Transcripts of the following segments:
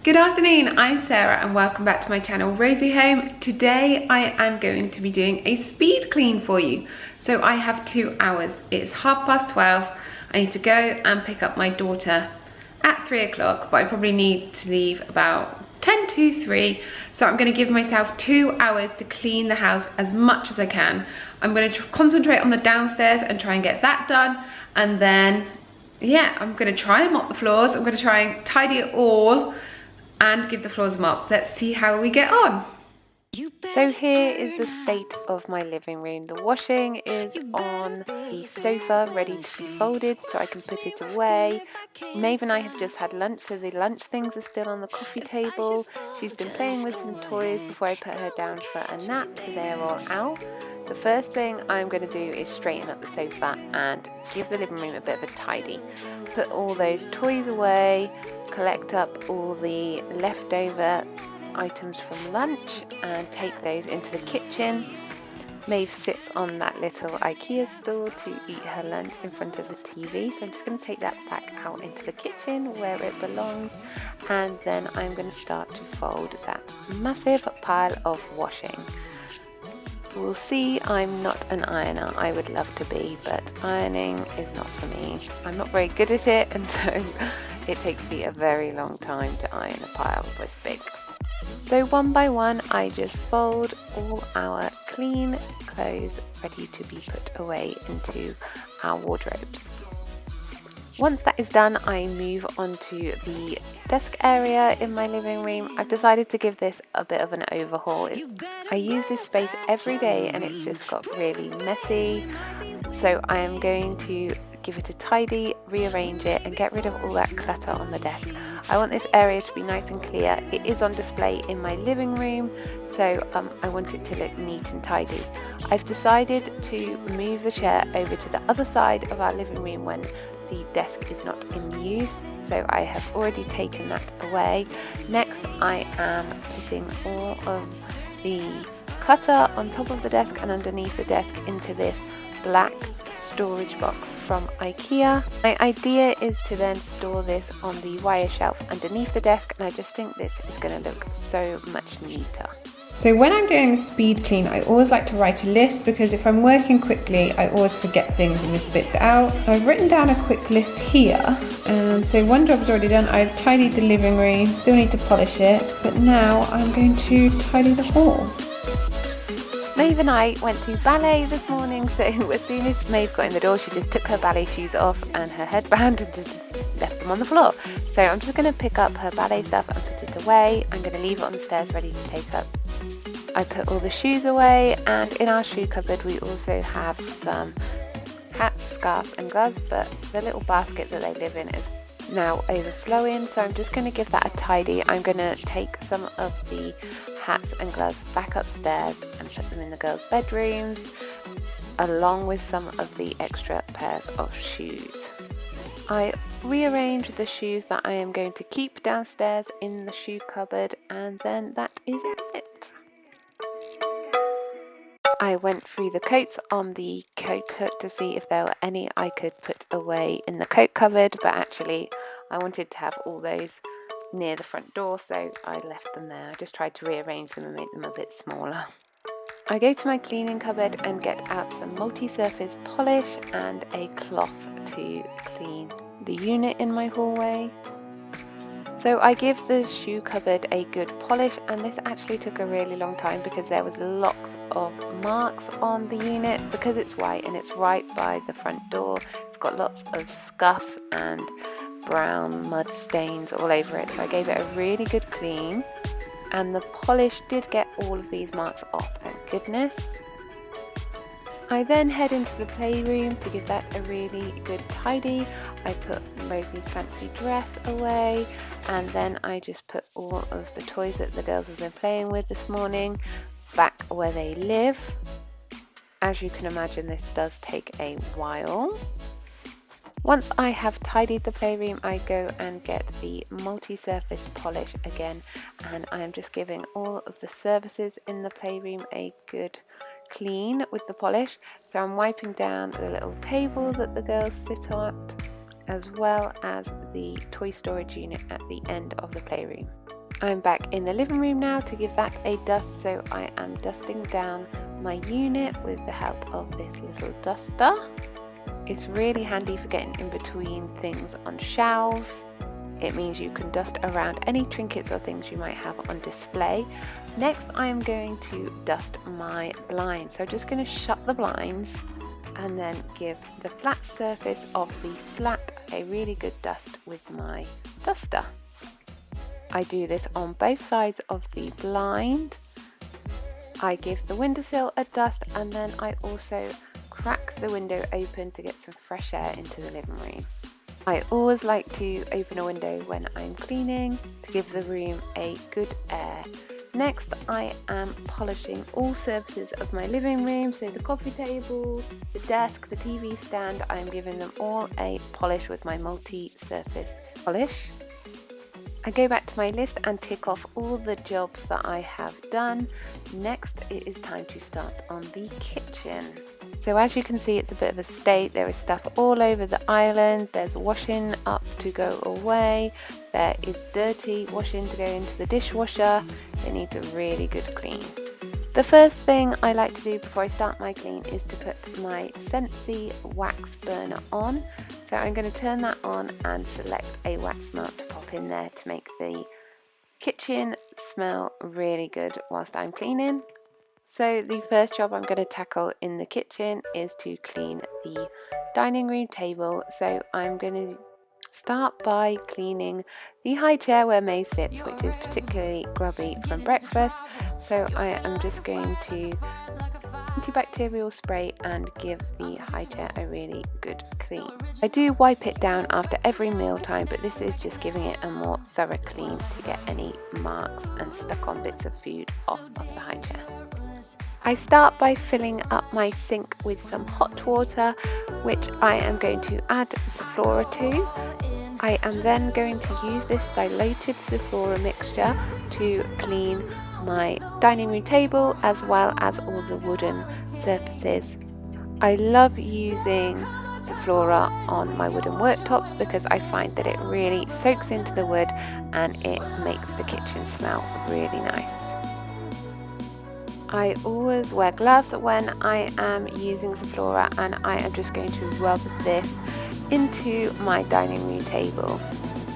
Good afternoon, I'm Sarah and welcome back to my channel Rosie Home. Today I am going to be doing a speed clean for you. So I have 2 hours, it's 12:30. I need to go and pick up my daughter at 3 o'clock, but I probably need to leave about 10 to 3. So I'm going to give myself 2 hours to clean the house as much as I can. I'm going to concentrate on the downstairs and try and get that done, and then yeah, I'm going to try and mop the floors. I'm going to try and tidy it all and give the floors a mop. Let's see how we get on. So here is the state of my living room. The washing is on the sofa, ready to be folded so I can put it away. Maeve and I have just had lunch, so the lunch things are still on the coffee table. She's been playing with some toys before I put her down for a nap, so they're all out. The first thing I'm going to do is straighten up the sofa and give the living room a bit of a tidy. Put all those toys away, collect up all the leftover items from lunch and take those into the kitchen. Maeve sits on that little IKEA stool to eat her lunch in front of the TV, so I'm just going to take that back out into the kitchen where it belongs, and then I'm going to start to fold that massive pile of washing. We'll see, I'm not an ironer. I would love to be, but ironing is not for me. I'm not very good at it, and so it takes me a very long time to iron a pile this big. So one by one, I just fold all our clean clothes ready to be put away into our wardrobes. Once that is done, I move on to the desk area in my living room. I've decided to give this a bit of an overhaul. I use this space every day and it's just got really messy. So I am going to give it a tidy, rearrange it and get rid of all that clutter on the desk. I want this area to be nice and clear. It is on display in my living room, so I want it to look neat and tidy. I've decided to move the chair over to the other side of our living room when the desk is not in use, so I have already taken that away. Next, I am putting all of the clutter on top of the desk and underneath the desk into this black storage box from IKEA. My idea is to then store this on the wire shelf underneath the desk, and I just think this is going to look so much neater. So when I'm doing a speed clean, I always like to write a list, because if I'm working quickly, I always forget things and miss bits out. I've written down a quick list here, and so one job's already done. I've tidied the living room, still need to polish it, but now I'm going to tidy the hall. Maeve and I went to ballet this morning, so as soon as Maeve got in the door, she just took her ballet shoes off and her headband and just left them on the floor. So I'm just going to pick up her ballet stuff and put it away. I'm going to leave it on the stairs ready to take up. I put all the shoes away, and in our shoe cupboard we also have some hats, scarves and gloves, but the little basket that they live in is now overflowing, so I'm just going to give that a tidy. I'm going to take some of the hats and gloves back upstairs and put them in the girls' bedrooms, along with some of the extra pairs of shoes. I rearrange the shoes that I am going to keep downstairs in the shoe cupboard, and then that is it. I went through the coats on the coat hook to see if there were any I could put away in the coat cupboard, but actually I wanted to have all those near the front door, so I left them there. I just tried to rearrange them and make them a bit smaller. I go to my cleaning cupboard and get out some multi-surface polish and a cloth to clean the unit in my hallway. So I give the shoe cupboard a good polish, and this actually took a really long time because there was lots of marks on the unit. Because it's white and it's right by the front door, it's got lots of scuffs and brown mud stains all over it, so I gave it a really good clean, and the polish did get all of these marks off, thank goodness. I then head into the playroom to give that a really good tidy. I put Rosie's fancy dress away, and then I just put all of the toys that the girls have been playing with this morning back where they live. As you can imagine, this does take a while. Once I have tidied the playroom, I go and get the multi-surface polish again, and I am just giving all of the surfaces in the playroom a good clean with the polish. So I'm wiping down the little table that the girls sit on, as well as the toy storage unit at the end of the playroom. I'm back in the living room now to give that a dust, so I am dusting down my unit with the help of this little duster. It's really handy for getting in between things on shelves. It means you can dust around any trinkets or things you might have on display. Next, I am going to dust my blinds. So I'm just going to shut the blinds and then give the flat surface of the slat a really good dust with my duster. I do this on both sides of the blind. I give the windowsill a dust, and then I also crack the window open to get some fresh air into the living room. I always like to open a window when I'm cleaning to give the room a good air. Next, I am polishing all surfaces of my living room, so the coffee table, the desk, the TV stand. I'm giving them all a polish with my multi-surface polish. I go back to my list and tick off all the jobs that I have done. Next, it is time to start on the kitchen. So as you can see, it's a bit of a state. There is stuff all over the island. There's washing up to go away. There is dirty washing to go into the dishwasher. It needs a really good clean. The first thing I like to do before I start my clean is to put my Scentsy wax burner on. So I'm going to turn that on and select a wax melt to pop in there to make the kitchen smell really good whilst I'm cleaning. So the first job I'm going to tackle in the kitchen is to clean the dining room table. So I'm going to start by cleaning the high chair where Maeve sits, which is particularly grubby from breakfast. So I am just going to antibacterial spray and give the high chair a really good clean. I do wipe it down after every meal time, but this is just giving it a more thorough clean to get any marks and stuck on bits of food off of the high chair. I start by filling up my sink with some hot water, which I am going to add Sephora to. I am then going to use this diluted Sephora mixture to clean my dining room table as well as all the wooden surfaces. I love using Sephora on my wooden worktops because I find that it really soaks into the wood and it makes the kitchen smell really nice. I always wear gloves when I am using Sephora, and I am just going to rub this into my dining room table.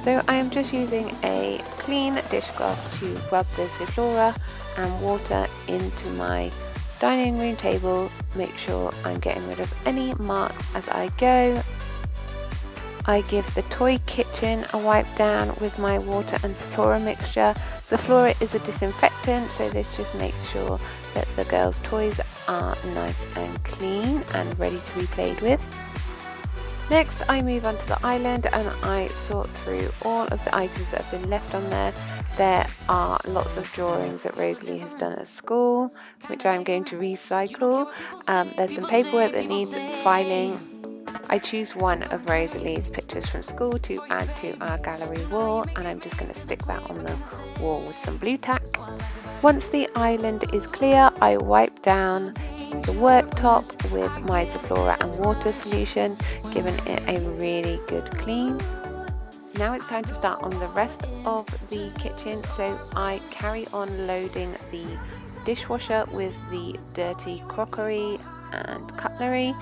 So I am just using a clean dishcloth to rub the Sephora and water into my dining room table. Make sure I'm getting rid of any marks as I go. I give the toy kitchen a wipe down with my water and Sephora mixture. Sephora is a disinfectant, so this just makes sure that the girls' toys are nice and clean and ready to be played with. Next, I move onto the island and I sort through all of the items that have been left on there. There are lots of drawings that Rosalie has done at school, which I'm going to recycle. There's some paperwork that needs filing. I choose one of Rosalie's pictures from school to add to our gallery wall, and I'm just going to stick that on the wall with some blue tack. Once the island is clear, I wipe down the worktop with my Sephora and water solution, giving it a really good clean. Now it's time to start on the rest of the kitchen, so I carry on loading the dishwasher with the dirty crockery and cutlery.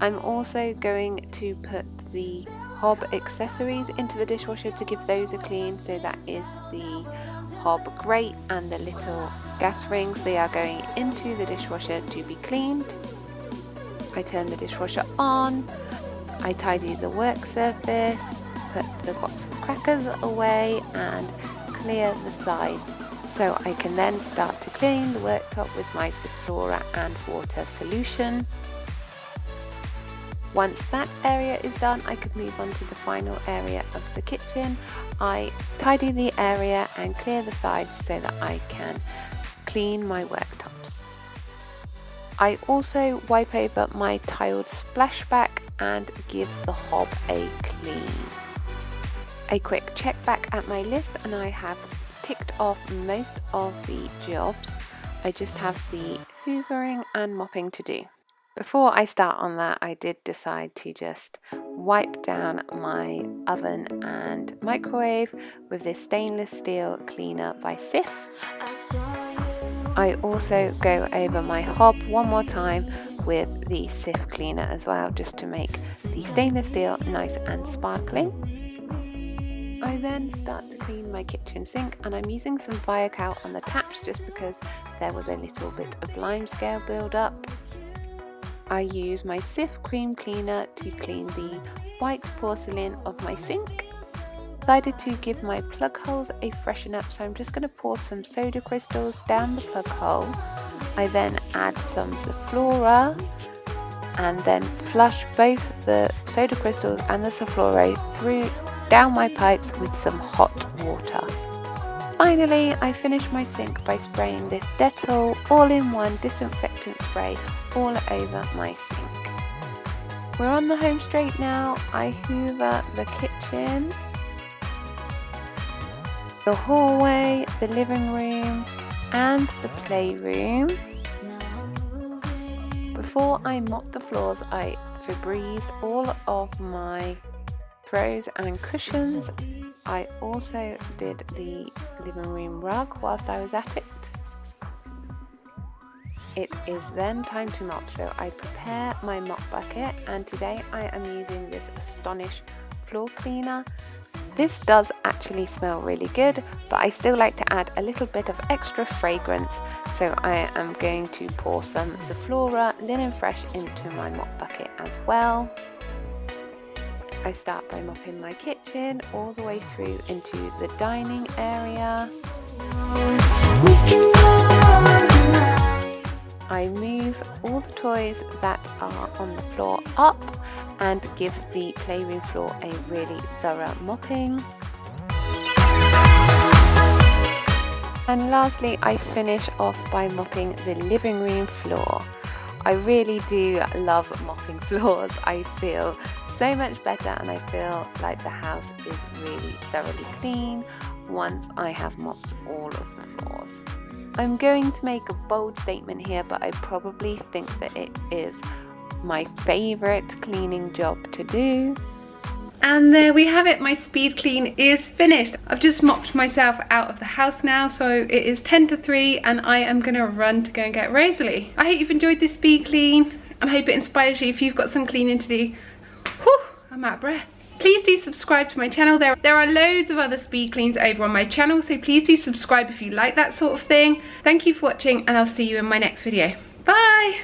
I'm also going to put the hob accessories into the dishwasher to give those a clean. So that is the hob grate and the little gas rings. They are going into the dishwasher to be cleaned. I turn the dishwasher on. I tidy the work surface, put the box of crackers away and clear the sides. So I can then start to clean the worktop with my Sephora and water solution. Once that area is done, I could move on to the final area of the kitchen. I tidy the area and clear the sides so that I can clean my worktops. I also wipe over my tiled splashback and give the hob a clean. A quick check back at my list and I have ticked off most of the jobs. I just have the hoovering and mopping to do. Before I start on that, I did decide to just wipe down my oven and microwave with this stainless steel cleaner by Cif. I also go over my hob one more time with the Cif cleaner as well, just to make the stainless steel nice and sparkling. I then start to clean my kitchen sink, and I'm using some Viacal on the taps just because there was a little bit of limescale build up. I use my Cif cream cleaner to clean the white porcelain of my sink. Decided to give my plug holes a freshen up, so I'm just going to pour some soda crystals down the plug hole. I then add some Zaflora and then flush both the soda crystals and the Zaflora down my pipes with some hot water. Finally, I finish my sink by spraying this Dettol all-in-one disinfectant spray all over my sink. We're on the home straight now. I hoover the kitchen, the hallway, the living room and the playroom. Before I mopped the floors, I Febrezed all of my throws and cushions. I also did the living room rug whilst I was at it. It is then time to mop, so I prepare my mop bucket, and today I am using this Astonish floor cleaner. This does actually smell really good, but I still like to add a little bit of extra fragrance, so I am going to pour some Zaflora Linen Fresh into my mop bucket as well. I start by mopping my kitchen all the way through into the dining area. I move all the toys that are on the floor up and give the playroom floor a really thorough mopping. And lastly, I finish off by mopping the living room floor. I really do love mopping floors. I feel so much better, and I feel like the house is really thoroughly clean once I have mopped all of the floors. I'm going to make a bold statement here, but I probably think that it is my favourite cleaning job to do. And there we have it, my speed clean is finished. I've just mopped myself out of the house now, so it is 10 to 3 and I am gonna run to go and get Rosalie. I hope you've enjoyed this speed clean and I hope it inspires you if you've got some cleaning to do. Whew, I'm out of breath. Please do subscribe to my channel. There are loads of other speed cleans over on my channel, so please do subscribe if you like that sort of thing. Thank you for watching and I'll see you in my next video. Bye!